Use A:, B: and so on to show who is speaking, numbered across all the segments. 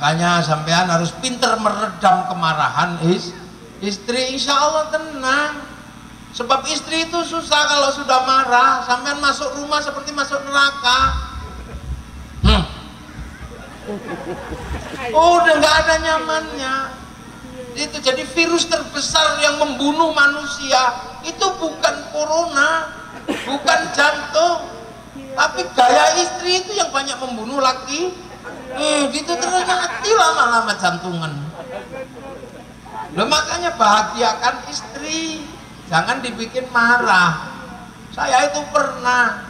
A: Makanya sampean harus pinter meredam kemarahan istri. Insya Allah tenang. Sebab istri itu susah kalau sudah marah. Sampean masuk rumah seperti masuk neraka. Udah nggak ada nyamannya. Itu jadi virus terbesar yang membunuh manusia. Itu bukan corona, bukan jantung, tapi gaya istri itu yang banyak membunuh laki. Gitu terus mati lama-lama jantungan. Loh, makanya bahagiakan istri, jangan dibikin marah. Saya itu pernah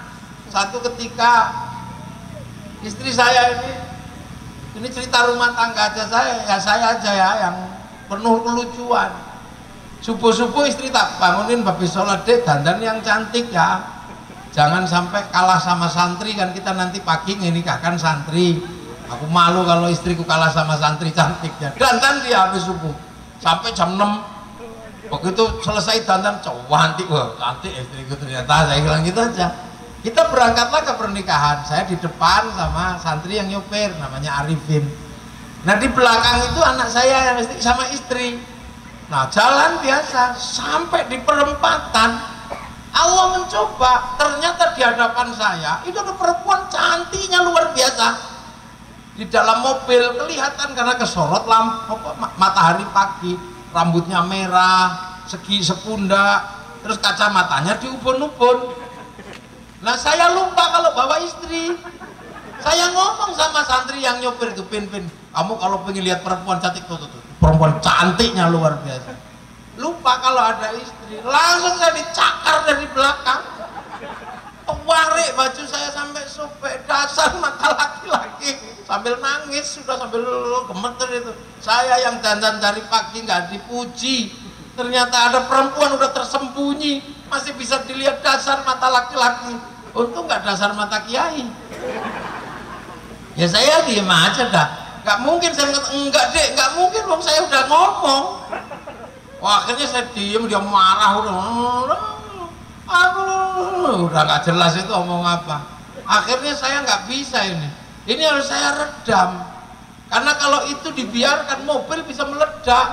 A: satu ketika istri saya ini cerita rumah tangga aja, saya aja ya yang penuh kelucuan. Subuh-subuh istri tak bangunin, babi sholat deh, dandan yang cantik ya, jangan sampai kalah sama santri, kan kita nanti pagi menikahkan santri. Aku malu kalau istriku kalah sama santri cantiknya. Dandan dia habis subuh sampai jam 6. Begitu selesai dandan, cantik, wah cantik istriku ternyata. Saya bilang gitu aja. Kita berangkatlah ke pernikahan, saya di depan sama santri yang nyopir, namanya Arifin. Nah di belakang itu anak saya yang sama istri. Nah jalan biasa, sampai di perempatan Allah mencoba, ternyata di hadapan saya itu ada perempuan cantiknya luar biasa. Di dalam mobil kelihatan karena kesorot lampu matahari pagi, rambutnya merah, segi sepundak, terus kacamatanya diubun-ubun. Nah saya lupa kalau bawa istri. Saya ngomong sama santri yang nyopir itu, Pin, kamu kalau pengen lihat perempuan cantik tuh, perempuan cantiknya luar biasa. Lupa kalau ada istri, langsung saya dicakar dari belakang. Warik baju saya sampai sobek, dasar mata laki-laki. Sambil nangis, sudah sambil gemeter itu. Saya yang dandan dari pagi nggak dipuji. Ternyata ada perempuan udah tersembunyi, masih bisa dilihat dasar mata laki-laki. Untung nggak dasar mata kiai. Ya saya diem aja dah. Nggak mungkin saya enggak dek, nggak mungkin dong, saya udah ngomong. Wah, akhirnya saya diem, dia marah udah nggak jelas itu omong apa. Akhirnya saya nggak bisa ini harus saya redam, karena kalau itu dibiarkan mobil bisa meledak,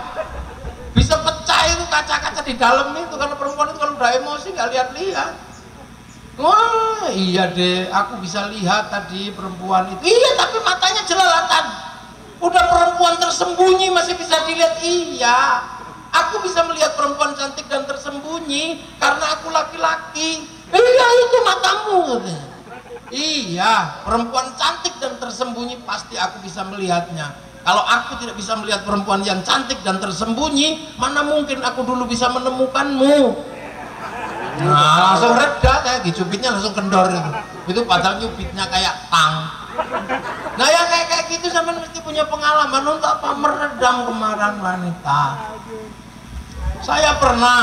A: bisa pecah itu kaca-kaca di dalam itu, karena perempuan itu kalau udah emosi nggak lihat-lihat. Wah iya deh, aku bisa lihat tadi perempuan itu, iya tapi matanya jelalatan. Udah perempuan tersembunyi masih bisa dilihat. Iya, aku bisa melihat perempuan cantik dan tersembunyi karena aku laki-laki. Iya itu matamu. Iya, perempuan cantik dan tersembunyi pasti aku bisa melihatnya. Kalau aku tidak bisa melihat perempuan yang cantik dan tersembunyi, mana mungkin aku dulu bisa menemukanmu. Nah langsung reda, saya dicubitnya langsung kendor itu padahal nyubitnya kayak tang. Nah yang kayak gitu sampai mesti punya pengalaman untuk apa? Meredam kemarahan wanita. Saya pernah,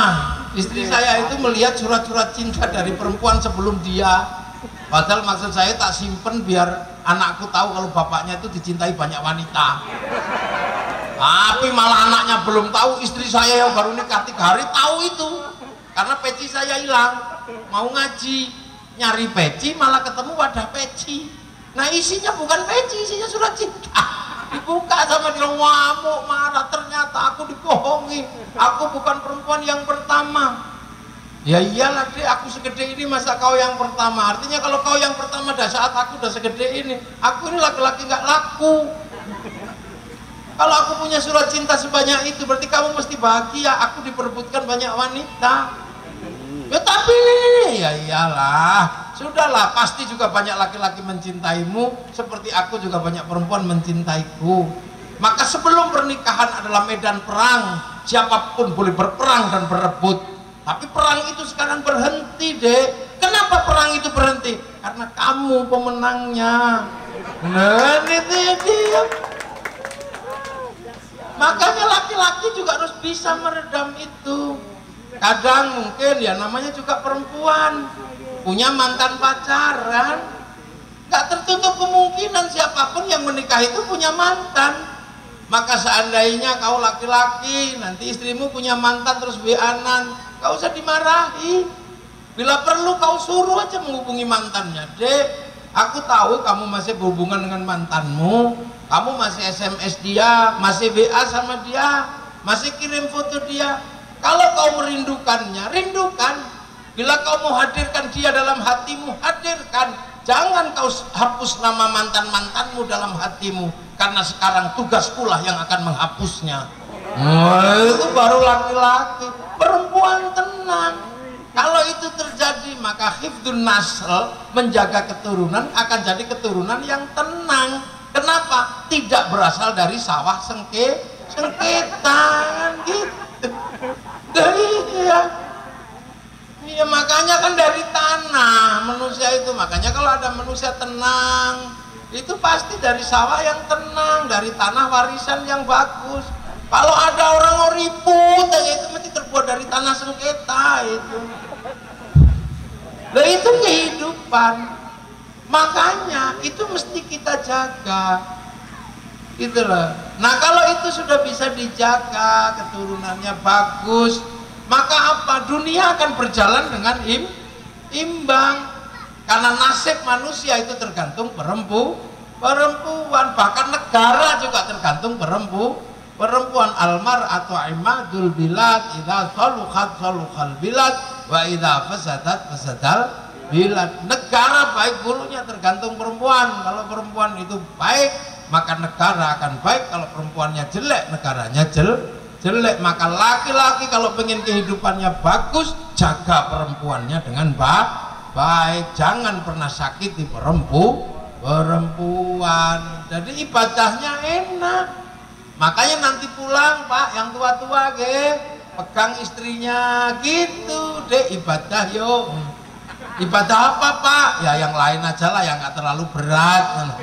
A: istri saya itu melihat surat-surat cinta dari perempuan sebelum dia. Padahal maksud saya tak simpen biar anakku tahu kalau bapaknya itu dicintai banyak wanita. Tapi malah anaknya belum tahu, istri saya yang baru nikah 3 hari tahu itu. Karena peci saya hilang, mau ngaji, nyari peci malah ketemu wadah peci. Nah isinya bukan peci, isinya surat cinta. Dibuka sama dia, ngamuk, marah, ternyata aku dibohongi. Aku bukan perempuan yang pertama. Ya iyalah deh, aku segede ini masa kau yang pertama. Artinya kalau kau yang pertama dah saat aku udah segede ini, aku ini laki-laki nggak laku. Kalau aku punya surat cinta sebanyak itu, berarti kamu mesti bahagia. Aku diperebutkan banyak wanita. Ya tapi ya iyalah, sudahlah, pasti juga banyak laki-laki mencintaimu seperti aku juga banyak perempuan mencintaiku. Maka sebelum pernikahan adalah medan perang, siapapun boleh berperang dan berebut. Tapi perang itu sekarang berhenti deh. Kenapa perang itu berhenti? Karena kamu pemenangnya. Nah itu dia. Makanya laki-laki juga harus bisa meredam itu. Kadang mungkin ya namanya juga perempuan punya mantan pacaran, nggak tertutup kemungkinan siapapun yang menikah itu punya mantan. Maka seandainya kau laki-laki nanti istrimu punya mantan terus WA-an, gak usah dimarahi. Bila perlu kau suruh aja menghubungi mantannya, dek Aku tahu kamu masih berhubungan dengan mantanmu, kamu masih SMS dia, masih WA sama dia, masih kirim foto dia. Kalau kau merindukannya, rindukan. Bila kau mau hadirkan dia dalam hatimu, hadirkan. Jangan kau hapus nama mantan-mantanmu dalam hatimu, karena sekarang tugaskulah yang akan menghapusnya. Itu baru laki-laki. Perempuan tenang. Kalau itu terjadi, maka hifdun nasl, menjaga keturunan, akan jadi keturunan yang tenang. Kenapa? Tidak berasal dari sawah sengketa gitu. Iya, makanya kan dari tanah manusia itu. Makanya kalau ada manusia tenang, itu pasti dari sawah yang tenang, dari tanah warisan yang bagus. Kalau ada orang ribut, itu mesti terbuat dari tanah sengketa itu. Nah, itu kehidupan. Makanya itu mesti kita jaga. Gitu loh. Nah, kalau itu sudah bisa dijaga, keturunannya bagus, maka apa? Dunia akan berjalan dengan imbang. Karena nasib manusia itu tergantung perempuan, bahkan negara juga tergantung perempuan. Almar atau imadul bilad, idza saluhat saluhal bilad, wa idza fasadat fasadal bilad. Negara baik buruknya tergantung perempuan. Kalau perempuan itu baik, maka negara akan baik. Kalau perempuannya jelek, negaranya jelek. Maka laki-laki kalau pengen kehidupannya bagus, jaga perempuannya dengan baik. Jangan pernah sakiti perempuan. Jadi ibadahnya enak. Makanya nanti pulang, Pak, yang tua-tua pegang istrinya gitu deh, ibadah yuk. Ibadah apa, Pak? Ya yang lain aja lah, yang nggak terlalu berat.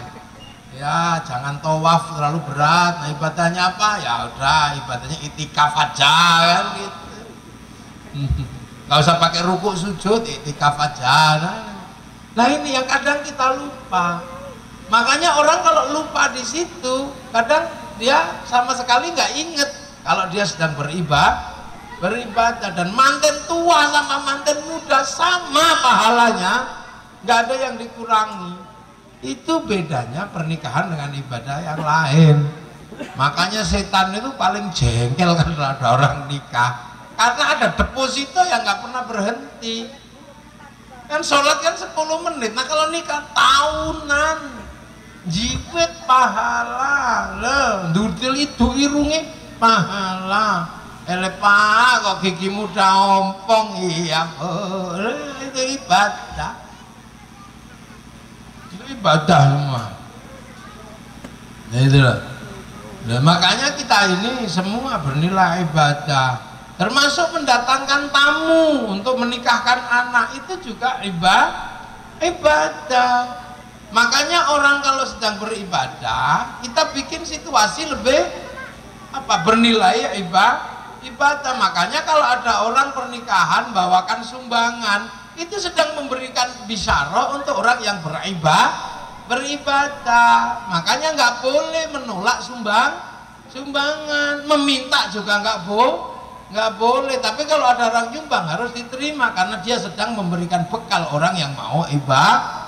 A: Ya jangan tawaf terlalu berat. Nah, ibadahnya apa? Ya udah, ibadahnya itikaf aja kan gitu. Nggak usah pakai rukuk sujud, itikaf aja. Nah ini yang kadang kita lupa. Makanya orang kalau lupa di situ, kadang dia sama sekali nggak inget kalau dia sedang beribadah. Dan manten tua sama manten muda sama pahalanya, nggak ada yang dikurangi. Itu bedanya pernikahan dengan ibadah yang lain. Makanya setan itu paling jengkel kan kalau ada orang nikah, karena ada deposito yang nggak pernah berhenti. Kan sholat kan 10 menit, nah kalau nikah tahunan, jiwet pahala, dudil itu irungi pahala. Pak kok gigi muda ompong, iya itu ibadah. Ibadah semua. Nah itulah. Nah, makanya kita ini semua bernilai ibadah. Termasuk mendatangkan tamu untuk menikahkan anak itu juga ibadah. Makanya orang kalau sedang beribadah, kita bikin situasi lebih bernilai ibadah. Makanya kalau ada orang pernikahan bawakan sumbangan, itu sedang memberikan bisyarah untuk orang yang beribadah. Makanya nggak boleh menolak sumbangan, meminta juga nggak boleh. Tapi kalau ada orang nyumbang harus diterima, karena dia sedang memberikan bekal orang yang mau ibadah.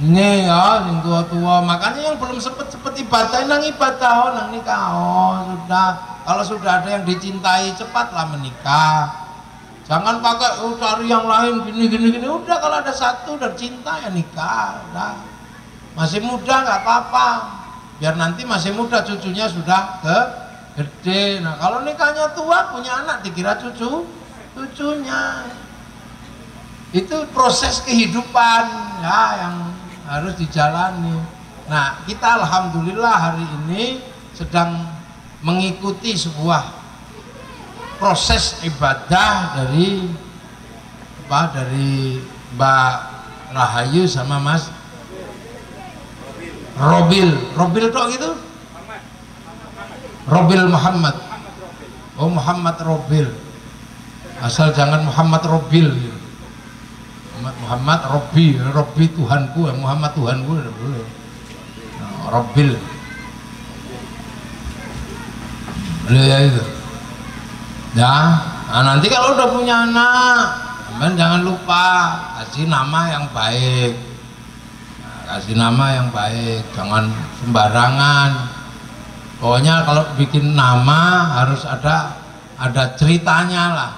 A: Ini ya yang tua-tua, makanya yang belum sempet ibadah nang ibadah nang nikah sudah. Kalau sudah ada yang dicintai, cepatlah menikah. Jangan pakai cari yang lain gini. Udah, kalau ada satu dan cinta ya nikah. Udah. Masih muda nggak apa-apa. Biar nanti masih muda cucunya sudah gede. Nah kalau nikahnya tua punya anak dikira cucunya. Itu proses kehidupan ya yang harus dijalani. Nah kita alhamdulillah hari ini sedang mengikuti sebuah proses ibadah dari Mbak Rahayu sama Mas Robil tok gitu. Robil Muhammad. Oh Muhammad Robil. Asal jangan Muhammad Robil. Muhammad Robbi Tuhanku, Muhammad Tuhanku boleh. Robil. Ya itu. Ya, nah nanti kalau udah punya anak, Sampean jangan lupa kasih nama yang baik. Nah, kasih nama yang baik, jangan sembarangan. Pokoknya kalau bikin nama harus ada ceritanya lah.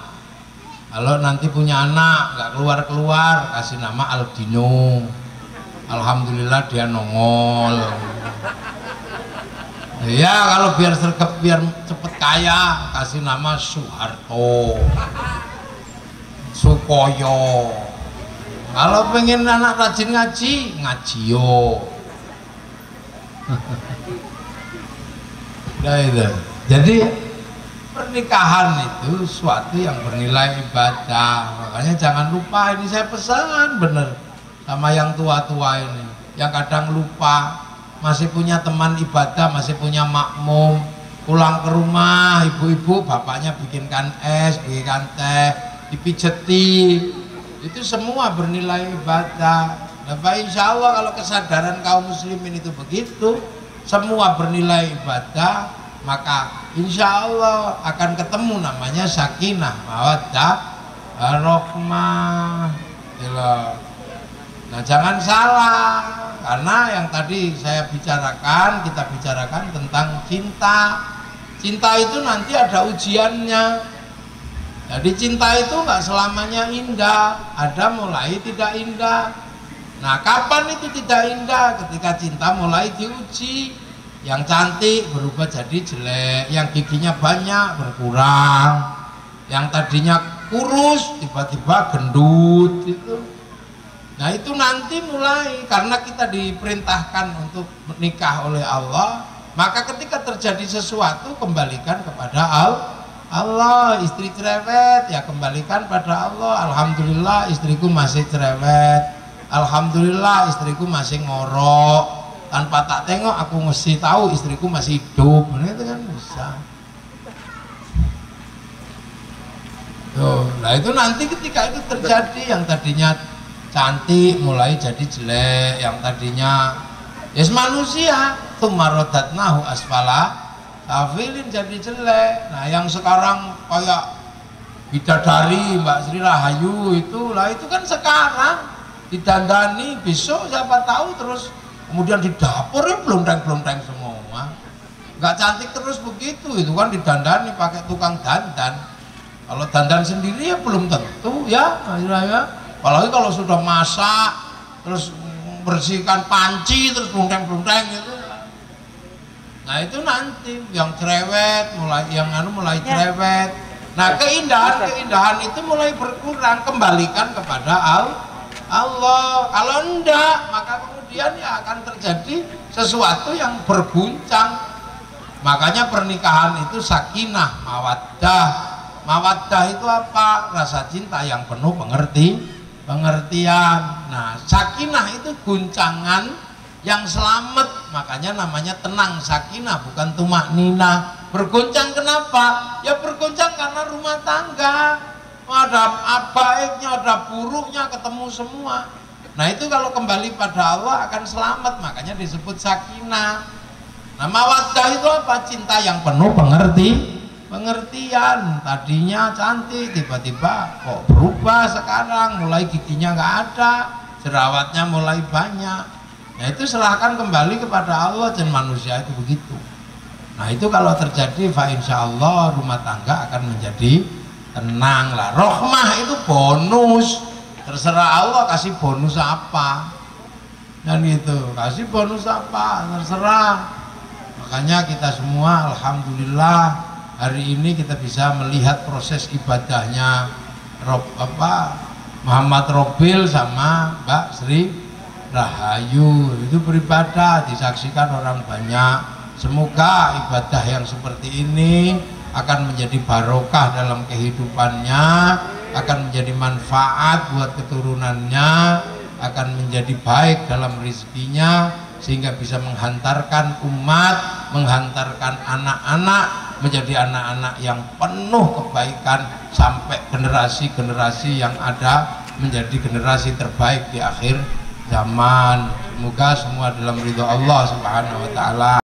A: Kalau nanti punya anak nggak keluar kasih nama Aldino. Alhamdulillah dia nongol. Ya kalau biar cepet kaya kasih nama Soeharto, Sukoyo. Kalau pengen anak rajin ngaji, Ngajio. Nah, itu. Jadi pernikahan itu suatu yang bernilai ibadah. Makanya jangan lupa, ini saya pesan bener sama yang tua-tua ini, yang kadang lupa, masih punya teman ibadah, masih punya makmum, pulang ke rumah ibu-ibu bapaknya bikinkan es, bikinkan teh, dipijeti, itu semua bernilai ibadah. Nah, insya Allah kalau kesadaran kaum muslimin itu begitu, semua bernilai ibadah, maka insya Allah akan ketemu namanya sakinah, mawaddah, warahmah. Nah jangan salah, karena yang tadi kita bicarakan tentang cinta. Cinta itu nanti ada ujiannya. Jadi cinta itu nggak selamanya indah, ada mulai tidak indah. Nah kapan itu tidak indah? Ketika cinta mulai diuji. Yang cantik berubah jadi jelek, yang giginya banyak berkurang, yang tadinya kurus tiba-tiba gendut gitu. Nah itu nanti mulai, karena kita diperintahkan untuk menikah oleh Allah, maka ketika terjadi sesuatu kembalikan kepada Allah. Istri cerewet ya kembalikan pada Allah. Alhamdulillah istriku masih cerewet, alhamdulillah istriku masih ngorok, tanpa tak tengok aku mesti tahu istriku masih hidup. Itu kan bisa. Nah itu nanti ketika itu terjadi, yang tadinya cantik mulai jadi jelek, yang tadinya yes manusia tumarodatnahu asfala safilin jadi jelek. Nah yang sekarang kayak bidadari Mbak Sri Rahayu itu kan sekarang didandani, besok siapa tahu terus kemudian di dapur ya blondeng-blondeng semua, nggak cantik terus begitu. Itu kan didandani pakai tukang dandan. Kalau dandan sendiri ya belum tentu ya, apalagi kalau sudah masak terus bersihkan panci terus blondeng-blondeng gitu. Nah itu nanti yang cerewet mulai cerewet. Nah keindahan itu mulai berkurang, kembalikan kepada Allah. Kalau enggak maka kemudian ya akan terjadi sesuatu yang berguncang. Makanya pernikahan itu sakinah, mawaddah. Mawaddah itu apa? Rasa cinta yang penuh pengertian. Nah sakinah itu guncangan yang selamat, makanya namanya tenang. Sakinah bukan tumakninah. Bergoncang kenapa? Ya bergoncang karena rumah tangga ada baiknya, ada buruknya, ketemu semua. Nah itu kalau kembali pada Allah akan selamat, makanya disebut sakinah. Nah mawaddah itu apa? Cinta yang penuh pengertian. Tadinya cantik tiba-tiba kok berubah sekarang, mulai giginya nggak ada, jerawatnya mulai banyak. Nah itu serahkan kembali kepada Allah, dan manusia itu begitu. Nah itu kalau terjadi fa insya Allah rumah tangga akan menjadi tenang lah. Rohmah itu bonus, terserah Allah kasih bonus apa, dan itu kasih bonus apa terserah. Makanya kita semua alhamdulillah hari ini kita bisa melihat proses ibadahnya Muhammad Robil sama Mbak Sri Rahayu. Itu beribadah disaksikan orang banyak. Semoga ibadah yang seperti ini akan menjadi barokah dalam kehidupannya, akan menjadi manfaat buat keturunannya, akan menjadi baik dalam rezekinya, sehingga bisa menghantarkan umat, menghantarkan anak-anak menjadi anak-anak yang penuh kebaikan sampai generasi-generasi yang ada menjadi generasi terbaik di akhir zaman. Semoga semua dalam ridho Allah Subhanahu wa taala.